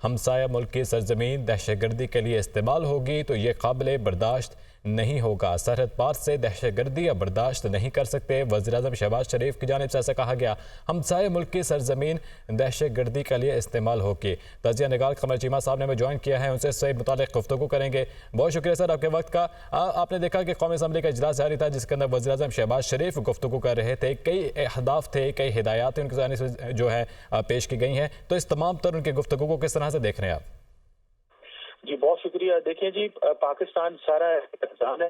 ہمسایہ ملک کی سرزمین دہشت گردی کے لیے استعمال ہوگی تو یہ قابل برداشت نہیں ہوگا۔ سرحد پار سے دہشت گردی اب برداشت نہیں کر سکتے۔ وزیراعظم شہباز شریف کی جانب سے ایسا کہا گیا۔ ہمسایہ ملک کی سرزمین دہشت گردی کے لیے استعمال ہوگی۔ تجزیہ نگار قمر چیمہ صاحب نے ہمیں جوائن کیا ہے، ان سے اس سے متعلق گفتگو کریں گے۔ بہت شکریہ سر آپ کے وقت کا۔ آپ نے دیکھا کہ قومی اسمبلی کا اجلاس جاری تھا جس کے اندر وزیراعظم شہباز شریف گفتگو کر رہے تھے، کئی اہداف تھے، کئی ہدایات ان کی جانب سے جو ہے پیش کی گئی ہیں، تو اس تمام تر ان کی گفتگو کو کس طرح سے دیکھ رہے ہیں آپ؟ جی بہت شکریہ۔ دیکھیں جی، پاکستان سارا احتجاج ہے۔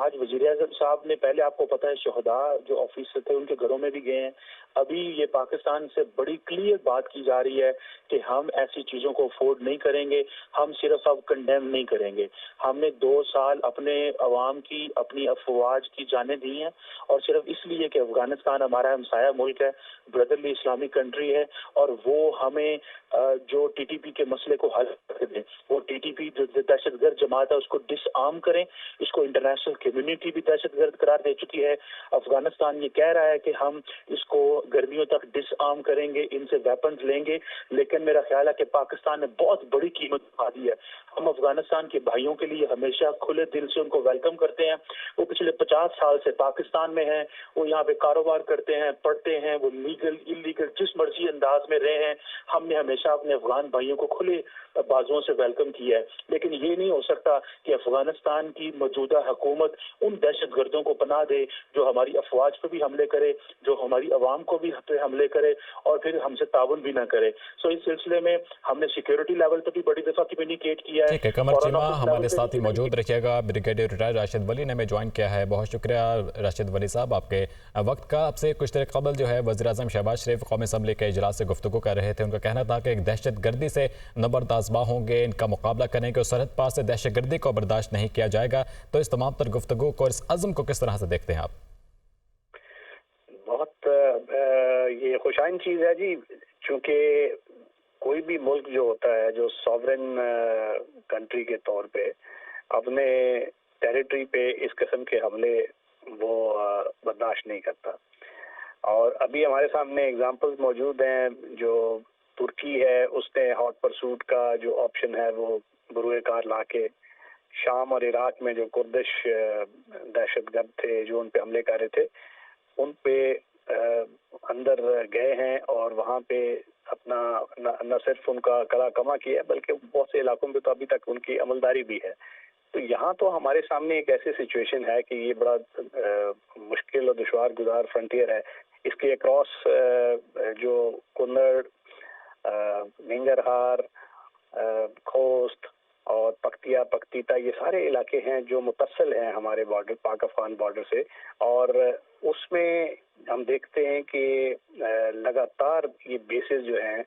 آج وزیراعظم صاحب نے پہلے آپ کو پتہ ہے شہداء جو آفیسر تھے ان کے گھروں میں بھی گئے ہیں۔ ابھی یہ پاکستان سے بڑی کلیئر بات کی جا رہی ہے کہ ہم ایسی چیزوں کو افورڈ نہیں کریں گے، ہم صرف اب کنڈیم نہیں کریں گے۔ ہم نے 2 سال اپنے عوام کی، اپنی افواج کی جانیں دی ہیں، اور صرف اس لیے کہ افغانستان ہمارا ہمسایہ ملک ہے، بردرلی اسلامی کنٹری ہے، اور وہ ہمیں جو ٹی ٹی پی کے مسئلے کو حل کر دیں۔ وہ ٹی ٹی پی جو دہشت گرد جماعت ہے اس کو ڈس آرم کریں۔ اس کو انٹرنیشنل کمیونٹی بھی دہشت گرد قرار دے چکی ہے۔ افغانستان یہ کہہ رہا ہے کہ ہم اس کو گرمیوں تک ڈس آرم کریں گے، ان سے ویپنز لیں گے، لیکن میرا خیال ہے کہ پاکستان نے بہت بڑی قیمت چکا دی ہے۔ ہم افغانستان کے بھائیوں کے لیے ہمیشہ کھلے دل سے ان کو ویلکم کرتے ہیں۔ وہ پچھلے 50 سال سے پاکستان میں ہیں، وہ یہاں پہ کاروبار کرتے ہیں، پڑھتے ہیں، وہ لیگل انلیگل جس مرضی انداز میں رہے ہیں۔ ہم نے ہمیشہ اپنے افغان بھائیوں کو کھلے بازوؤں سے ویلکم کیا ہے، لیکن یہ نہیں ہو سکتا کہ افغانستان کی موجودہ حکومت ان دہشت گردوں کو پناہ دے جو ہماری افواج پہ بھی حملے کرے، جو ہماری عوام کو بھی پہ حملے کرے، اور پھر ہم سے تعاون بھی نہ کرے۔ سو اس سلسلے میں ہم نے سیکیورٹی لیول پہ بھی بڑی دفعہ کمیونیکیٹ کیا ہے۔ ٹھیک ہے، قمر چیمہ ہمارے ساتھ ہی موجود رکھیے گا۔ بریگیڈیئر ریٹائر راشد ولی نے ہمیں جوائن کیا ہے۔ بہت شکریہ راشد ولی صاحب آپ کے وقت کا۔ آپ سے کچھ دیر قبل جو ہے وزیراعظم شہباز شریف قومی اسمبلی کے اجلاس سے گفتگو کر رہے تھے۔ ان کا کہنا تھا کہ ایک دہشت گردی سے نبردآزما ہوں گے، ان کا مقابلہ کریں گے، اور سرحد پار سے دہشت گردی کو برداشت نہیں کیا جائے گا۔ تو اس تمام تر گفتگو کو اور اس عزم کو کس طرح سے دیکھتے ہیں آپ؟ بہت یہ خوشائن چیز ہے جی، چونکہ کوئی بھی ملک جو ہوتا ہے جو سوورن کنٹری کے طور پہ اپنے ٹیریٹری پہ اس قسم کے حملے وہ برداشت نہیں کرتا۔ اور ابھی ہمارے سامنے اگزامپلز موجود ہیں، جو ترکی ہے اس نے ہاٹ پرسوٹ کا جو آپشن ہے وہ بروئے کار لا کے شام اور عراق میں جو کردش دہشت گرد تھے جو ان پہ حملے کر رہے تھے ان پہ اندر گئے ہیں، اور وہاں پہ اپنا نہ صرف ان کا کلا کما کیا ہے بلکہ بہت سے علاقوں پہ تو ابھی تک ان کی عملداری بھی ہے۔ تو یہاں تو ہمارے سامنے ایک ایسی سچویشن ہے کہ یہ بڑا مشکل اور دشوار گزار فرنٹیئر ہے۔ اس کے اکراس جو کنڑ، ننگرہار، کھوست اور پکتیتا یہ سارے علاقے ہیں جو متصل ہیں ہمارے بارڈر، پاک افغان بارڈر سے، اور اس میں ہم دیکھتے ہیں کہ لگاتار یہ بیسز جو ہیں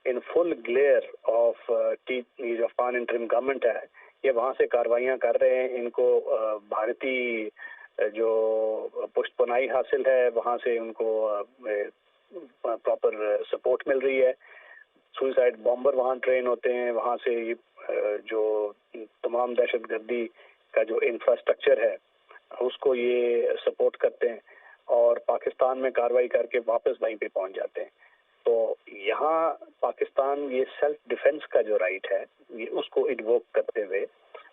ان فل گلیئر آف جو افغان انٹرم گورنمنٹ ہے یہ وہاں سے کارروائیاں کر رہے ہیں۔ ان کو بھارتی جو پشت پناہی حاصل ہے وہاں سے ان کو پراپر سپورٹ مل رہی ہے۔ سوئسائڈ بامبر وہاں ٹرین ہوتے ہیں، وہاں سے جو تمام دہشت گردی کا جو انفراسٹرکچر ہے اس کو یہ سپورٹ کرتے ہیں، اور پاکستان میں کارروائی کر کے واپس وہیں پہ پہنچ جاتے ہیں۔ تو یہاں پاکستان یہ سیلف ڈیفنس کا جو رائٹ ہے یہ اس کو انووک کرتے ہوئے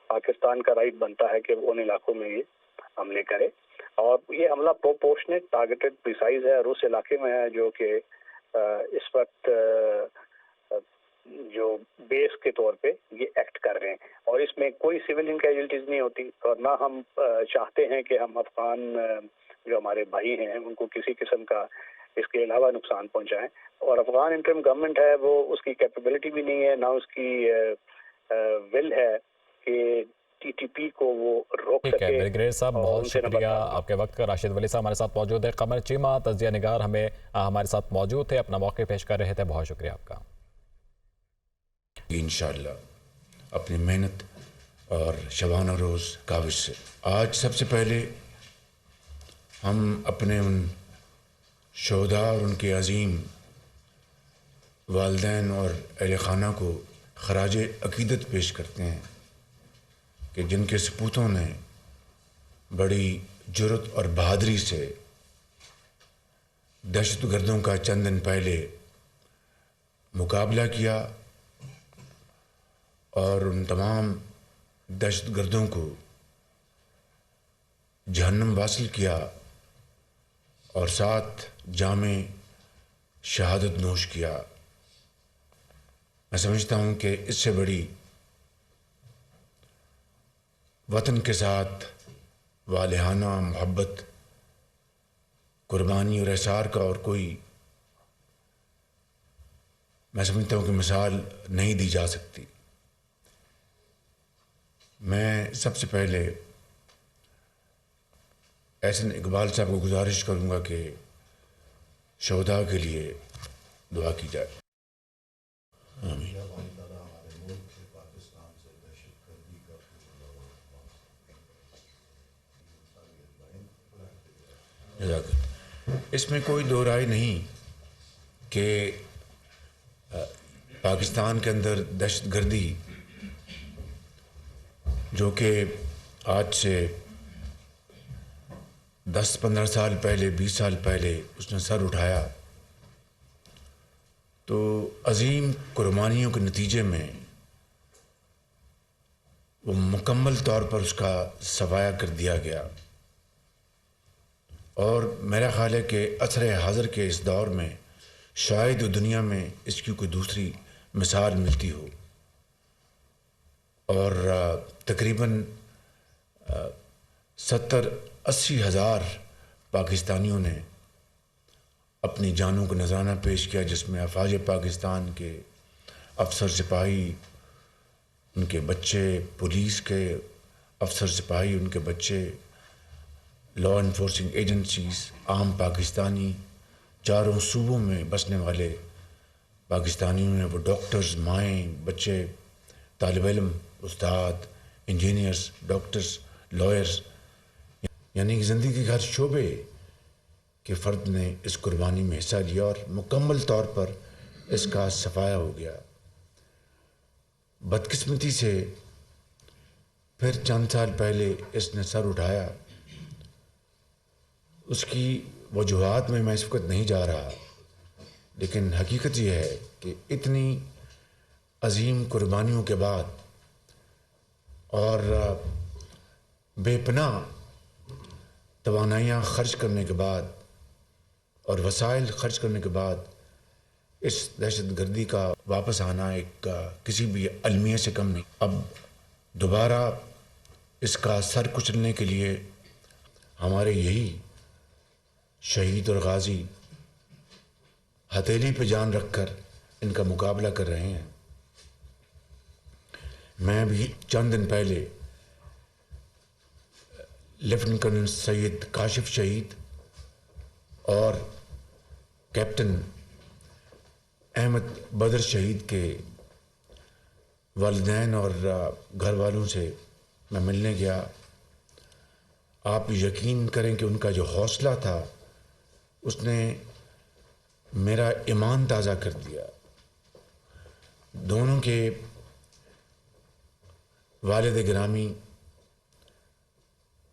پاکستان کا رائٹ بنتا ہے کہ وہ ان علاقوں میں یہ حملے کرے، اور یہ حملہ پروپورشنیٹ، ٹارگیٹڈ، پریسائز ہے، اور اس علاقے میں ہے جو کہ اس وقت جو بیس کے طور پہ یہ ایکٹ کر رہے ہیں، اور اس میں کوئی سویلین کیجولٹیز نہیں ہوتی، اور نہ ہم چاہتے ہیں کہ ہم افغان جو ہمارے بھائی ہیں ان کو کسی قسم کا اس کے علاوہ نقصان پہنچائیں۔ اور افغان انٹرم گورنمنٹ ہے وہ اس کی کیپیبلٹی بھی نہیں ہے، نہ اس کی ول ہے کہ ٹی ٹی پی کو وہ روک سکے۔ ٹھیک ہے بریگیڈیئر صاحب، بہت شکریہ آپ کے وقت کا۔ راشد ولی صاحب ہمارے ساتھ موجود ہے۔ قمر چیمہ تجزیہ نگار ہمارے ساتھ موجود تھے، اپنا موقع پیش کر رہے تھے۔ بہت شکریہ آپ کا۔ انشاءاللہ اپنی محنت اور شبانہ روز کاوش سے آج سب سے پہلے ہم اپنے ان شہداء اور ان کے عظیم والدین اور اہل خانہ کو خراج عقیدت پیش کرتے ہیں کہ جن کے سپوتوں نے بڑی جرت اور بہادری سے دہشت گردوں کا چند دن پہلے مقابلہ کیا اور ان تمام دہشت گردوں کو جہنم واصل کیا اور ساتھ جام شہادت نوش کیا۔ میں سمجھتا ہوں کہ اس سے بڑی وطن کے ساتھ والہانہ محبت، قربانی اور احسار کا اور کوئی، میں سمجھتا ہوں کہ مثال نہیں دی جا سکتی۔ میں سب سے پہلے احسن اقبال صاحب کو گزارش کروں گا کہ شہداء کے لیے دعا کی جائے۔ آمین۔ جزاک اللہ۔ اس میں کوئی دو رائے نہیں کہ پاکستان کے اندر دہشت گردی جو کہ آج سے 10-15 سال پہلے، 20 سال پہلے اس نے سر اٹھایا، تو عظیم قربانیوں کے نتیجے میں وہ مکمل طور پر اس کا صفایا کر دیا گیا۔ اور میرا خیال ہے کہ عصر حاضر کے اس دور میں شاید دنیا میں اس کی کوئی دوسری مثال ملتی ہو۔ اور تقریباً 70-80 ہزار پاکستانیوں نے اپنی جانوں کو نذرانہ پیش کیا، جس میں افواج پاکستان کے افسر سپاہی، ان کے بچے، پولیس کے افسر سپاہی، ان کے بچے، لا انفورسنگ ایجنسیز، عام پاکستانی، چاروں صوبوں میں بسنے والے پاکستانیوں نے، وہ ڈاکٹرز، مائیں، بچے، طالب علم، استاد، انجینئرز، ڈاکٹرز، لائرز، یعنی کہ زندگی کے ہر شعبے کے فرد نے اس قربانی میں حصہ لیا اور مکمل طور پر اس کا صفایا ہو گیا۔ بدقسمتی سے پھر چند سال پہلے اس نے سر اٹھایا۔ اس کی وجوہات میں اس وقت نہیں جا رہا، لیکن حقیقت یہ ہے کہ اتنی عظیم قربانیوں کے بعد اور بے پناہ توانائیاں خرچ کرنے کے بعد اور وسائل خرچ کرنے کے بعد اس دہشت گردی کا واپس آنا ایک کسی بھی المیہ سے کم نہیں۔ اب دوبارہ اس کا سر کچلنے کے لیے ہمارے یہی شہید اور غازی ہتھیلی پہ جان رکھ کر ان کا مقابلہ کر رہے ہیں۔ میں بھی چند دن پہلے لیفٹنٹ کرنل سید کاشف شہید اور کیپٹن احمد بدر شہید کے والدین اور گھر والوں سے میں ملنے گیا۔ آپ یقین کریں کہ ان کا جو حوصلہ تھا اس نے میرا ایمان تازہ کر دیا۔ دونوں کے والد گرامی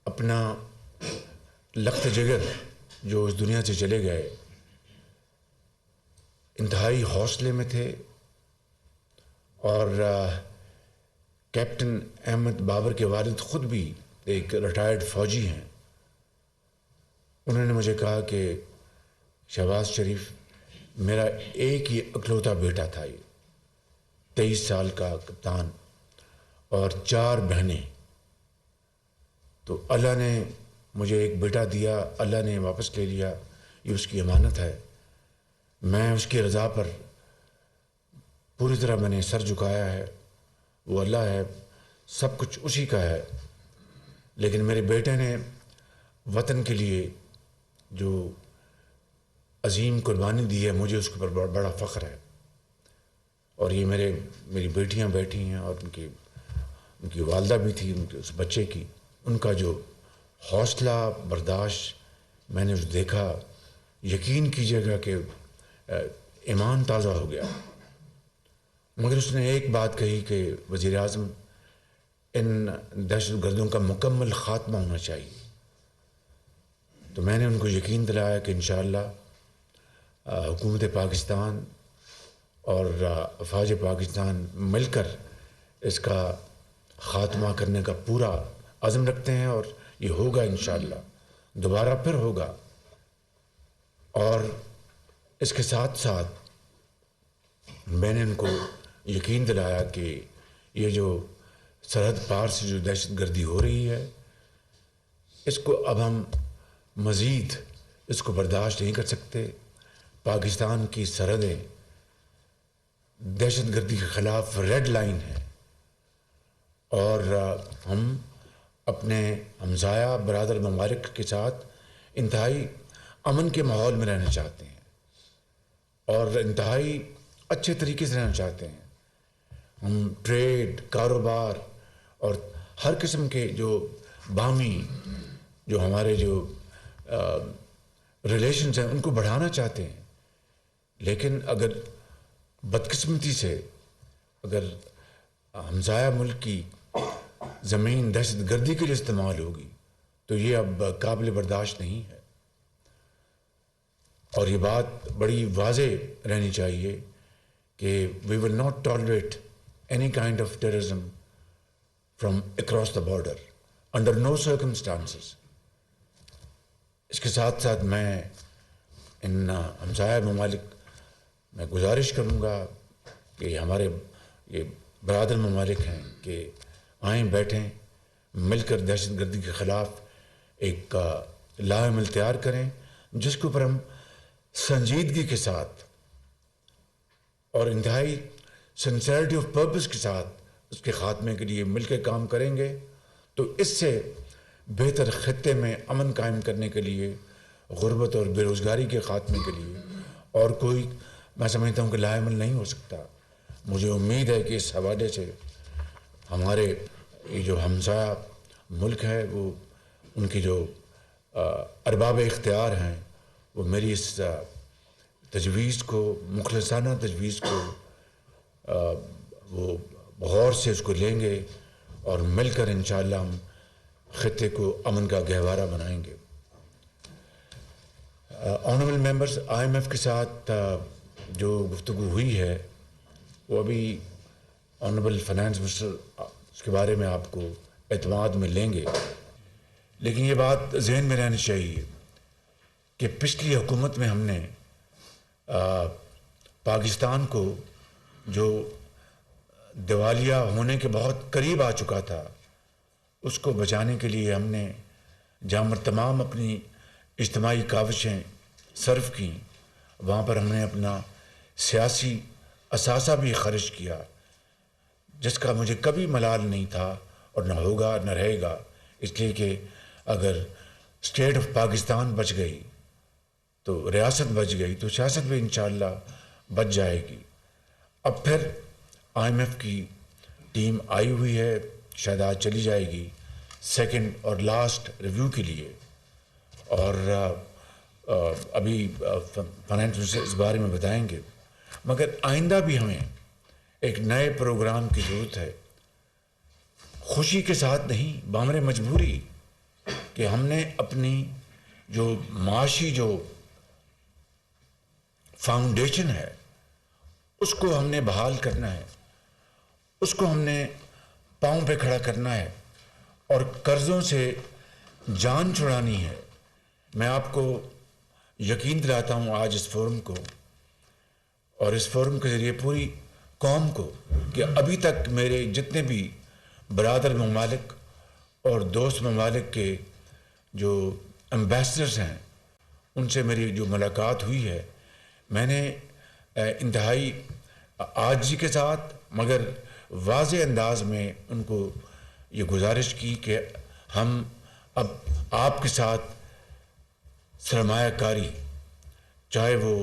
اپنا لخت جگر جو اس دنیا سے چلے گئے، انتہائی حوصلے میں تھے۔ اور کیپٹن احمد بابر کے والد خود بھی ایک ریٹائرڈ فوجی ہیں۔ انہوں نے مجھے کہا کہ شہباز شریف، میرا ایک ہی اکلوتا بیٹا تھا، یہ 23 سال کا کپتان اور 4 بہنیں، تو اللہ نے مجھے ایک بیٹا دیا، اللہ نے واپس لے لیا، یہ اس کی امانت ہے۔ میں اس کی رضا پر پوری طرح میں نے سر جھکایا ہے، وہ اللہ ہے، سب کچھ اسی کا ہے۔ لیکن میرے بیٹے نے وطن کے لیے جو عظیم قربانی دی ہے، مجھے اس کے اوپر بڑا فخر ہے۔ اور یہ میری بیٹیاں بیٹھی ہیں اور ان کی والدہ بھی تھی، ان کے اس بچے کی، ان کا جو حوصلہ برداشت میں نے اس دیکھا، یقین کیجیے گا کہ ایمان تازہ ہو گیا۔ مگر اس نے ایک بات کہی کہ وزیر اعظم، ان دہشت گردوں کا مکمل خاتمہ ہونا چاہیے۔ تو میں نے ان کو یقین دلایا کہ انشاءاللہ حکومت پاکستان اور افواج پاکستان مل کر اس کا خاتمہ کرنے کا پورا عزم رکھتے ہیں، اور یہ ہوگا انشاءاللہ، دوبارہ پھر ہوگا۔ اور اس کے ساتھ ساتھ میں نے ان کو یقین دلایا کہ یہ جو سرحد پار سے جو دہشت گردی ہو رہی ہے، اس کو اب ہم مزید اس کو برداشت نہیں کر سکتے۔ پاکستان کی سرحدیں دہشت گردی کے خلاف ریڈ لائن ہیں، اور ہم اپنے ہمسایہ برادر ممالک کے ساتھ انتہائی امن کے ماحول میں رہنا چاہتے ہیں، اور انتہائی اچھے طریقے سے رہنا چاہتے ہیں۔ ہم ٹریڈ، کاروبار اور ہر قسم کے جو باہمی جو ہمارے جو ریلیشنز ہیں ان کو بڑھانا چاہتے ہیں، لیکن اگر بدقسمتی سے اگر ہمسایہ ملک کی زمین دہشت گردی کے لیے استعمال ہوگی تو یہ اب قابل برداشت نہیں ہے، اور یہ بات بڑی واضح رہنی چاہیے کہ we will not tolerate any kind of terrorism from across the border under no circumstances۔ اس کے ساتھ ساتھ میں ان ہمسایہ ممالک میں گزارش کروں گا کہ ہمارے یہ برادر ممالک ہیں کہ آئیں، بیٹھیں، مل کر دہشت گردی کے خلاف ایک لاہ عمل تیار کریں، جس کے اوپر ہم سنجیدگی کے ساتھ اور انتہائی سنسیئرٹی آف پرپس کے ساتھ اس کے خاتمے کے لیے مل کے کام کریں گے، تو اس سے بہتر خطے میں امن قائم کرنے کے لیے، غربت اور بے روزگاری کے خاتمے کے لیے اور کوئی میں سمجھتا ہوں کہ لاہ عمل نہیں ہو سکتا۔ مجھے امید ہے کہ اس حوالے سے ہمارے یہ جو ہمسایہ ملک ہے وہ ان کی جو ارباب اختیار ہیں وہ میری اس تجویز کو، مخلصانہ تجویز کو وہ غور سے اس کو لیں گے، اور مل کر انشاءاللہ ہم خطے کو امن کا گہوارہ بنائیں گے۔ آنریبل ممبرز، IMF کے ساتھ جو گفتگو ہوئی ہے وہ ابھی آنریبل فائنانس منسٹر اس کے بارے میں آپ کو اعتماد میں لیں گے، لیکن یہ بات ذہن میں رہنی چاہیے کہ پچھلی حکومت میں ہم نے پاکستان کو جو دیوالیہ ہونے کے بہت قریب آ چکا تھا اس کو بچانے کے لیے ہم نے جہاں پر تمام اپنی اجتماعی کاوشیں صرف کیں، وہاں پر ہم نے اپنا سیاسی اثاثہ بھی خرچ کیا، جس کا مجھے کبھی ملال نہیں تھا اور نہ ہوگا نہ رہے گا، اس لیے کہ اگر اسٹیٹ آف پاکستان بچ گئی تو ریاست بچ گئی تو سیاست بھی انشاءاللہ بچ جائے گی۔ اب پھر IMF کی ٹیم آئی ہوئی ہے، شاید آج چلی جائے گی سیکنڈ اور لاسٹ ریویو کے لیے، اور ابھی فائنانس منسٹر اس بارے میں بتائیں گے، مگر آئندہ بھی ہمیں ایک نئے پروگرام کی ضرورت ہے، خوشی کے ساتھ نہیں، بامر مجبوری، کہ ہم نے اپنی جو معاشی جو فاؤنڈیشن ہے اس کو ہم نے بحال کرنا ہے، اس کو ہم نے پاؤں پہ کھڑا کرنا ہے اور قرضوں سے جان چھڑانی ہے۔ میں آپ کو یقین دلاتا ہوں آج اس فورم کو اور اس فورم کے ذریعے پوری قوم کو کہ ابھی تک میرے جتنے بھی برادر ممالک اور دوست ممالک کے جو ایمبیسڈرز ہیں ان سے میری جو ملاقات ہوئی ہے، میں نے انتہائی عاجزی کے ساتھ مگر واضح انداز میں ان کو یہ گزارش کی کہ ہم اب آپ کے ساتھ سرمایہ کاری، چاہے وہ